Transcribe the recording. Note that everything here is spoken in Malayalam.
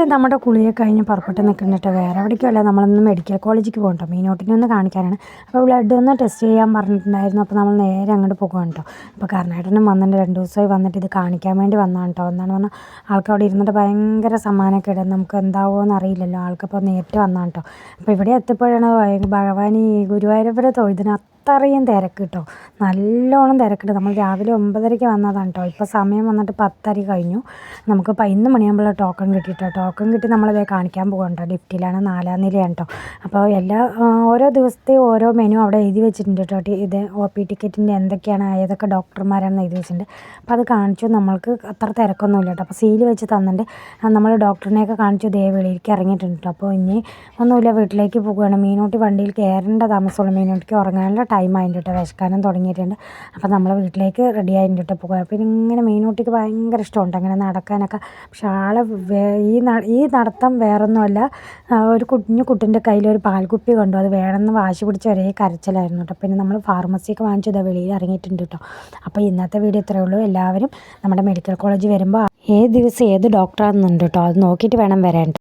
അത് നമ്മുടെ കുളിയൊക്കെ കഴിഞ്ഞ് പുറപ്പെട്ട് നിൽക്കുന്നുണ്ട്. വേറെ എവിടേക്കുമല്ല, നമ്മളൊന്ന് മെഡിക്കൽ കോളേജിലേക്ക് പോകണം കേട്ടോ. മീനൂട്ടിനെ ഒന്ന് കാണിക്കാനാണ്. അപ്പോൾ ബ്ലഡ് ഒന്ന് ടെസ്റ്റ് ചെയ്യാൻ പറഞ്ഞിട്ടുണ്ടായിരുന്നു. അപ്പോൾ നമ്മൾ നേരെ അങ്ങോട്ട് പോകുകയാണ് കേട്ടോ. അപ്പോൾ കർണാടനും വന്നിട്ട് 2 ദിവസമായി വന്നിട്ട് ഇത് കാണിക്കാൻ വേണ്ടി വന്നതാണ് കേട്ടോ. എന്താണ് പറഞ്ഞാൽ ആൾക്ക് അവിടെ ഇരുന്നിട്ട് ഭയങ്കര സമ്മാനമൊക്കെ ഇടും. നമുക്ക് എന്താവുമോ അറിയില്ലല്ലോ. ആൾക്കിപ്പോൾ നേരിട്ട് വന്നതാണ് കേട്ടോ. അപ്പോൾ ഇവിടെ എത്തിയപ്പോഴാണ് ഭഗവാൻ ഈ ഗുരുവായൂരപ്പനെ തൊഴുതിന് അത്രയും തിരക്ക് കേട്ടോ. നല്ലോണം തിരക്കുണ്ട്. നമ്മൾ രാവിലെ 9:30 വന്നതാണ് കേട്ടോ. ഇപ്പോൾ സമയം വന്നിട്ട് 10:30 കഴിഞ്ഞു. നമുക്ക് 11 മണിയാകുമ്പോൾ ടോക്കൺ കിട്ടിയിട്ടോ. ടോക്കൺ കിട്ടി നമ്മളതേ കാണിക്കാൻ പോകണം കേട്ടോ. ലിഫ്റ്റിലാണ്, 4-ാം നിലയാണ് കേട്ടോ. അപ്പോൾ ഓരോ ദിവസത്തെ ഓരോ മെനു അവിടെ എഴുതി വെച്ചിട്ടുണ്ട് കേട്ടോ. ഇത് OP ടിക്കറ്റിൻ്റെ എന്തൊക്കെയാണ്, ഏതൊക്കെ ഡോക്ടർമാരാണെന്ന് എഴുതി വെച്ചിട്ടുണ്ട്. അപ്പോൾ അത് കാണിച്ചു. നമ്മൾക്ക് അത്ര തിരക്കൊന്നുമില്ല കേട്ടോ. അപ്പോൾ സീൽ വെച്ച് തന്നിട്ട് നമ്മൾ ഡോക്ടറിനെയൊക്കെ കാണിച്ചു വെളിയിലേക്ക് ഇറങ്ങിയിട്ടുണ്ട് കേട്ടോ. അപ്പോൾ ഇനി ഒന്നുമില്ല, വീട്ടിലേക്ക് പോകുകയാണ്. മീനൂട്ടി വണ്ടിയിൽ കയറേണ്ട താമസമുള്ളൂ. മീനൂട്ടിക്ക് ഉറങ്ങാനുള്ള ടൈം ആയിട്ട് കേട്ടോ. വിശക്കാനും തുടങ്ങിയിട്ടുണ്ട്. അപ്പോൾ നമ്മൾ വീട്ടിലേക്ക് റെഡി ആയിട്ട് കേട്ടോ പോകുക. പിന്നെ ഇങ്ങനെ മീനൂട്ടിക്ക് ഭയങ്കര ഇഷ്ടമുണ്ട് അങ്ങനെ നടക്കാനൊക്കെ. പക്ഷെ ആളെ ഈ നടത്തം വേറൊന്നുമല്ല, ഒരു കുഞ്ഞു കുട്ടിൻ്റെ കയ്യിൽ ഒരു പാൽക്കുപ്പി കണ്ടു. അത് വേണമെന്ന് വാശി പിടിച്ച് ഒരേ കരച്ചിലായിരുന്നു കേട്ടോ. പിന്നെ നമ്മൾ ഫാർമസിയൊക്കെ വാങ്ങിച്ചു ഇതാ വെളിയിൽ ഇറങ്ങിയിട്ടുണ്ട് കേട്ടോ. അപ്പോൾ ഇന്നത്തെ വീഡിയോ ഇത്രയേ ഉള്ളൂ. എല്ലാവരും നമ്മുടെ മെഡിക്കൽ കോളേജിൽ വരുമ്പോൾ ഏത് ദിവസം ഏത് ഡോക്ടറാണെന്നുണ്ട് കേട്ടോ. അത് നോക്കിയിട്ട് വേണം വരാൻ.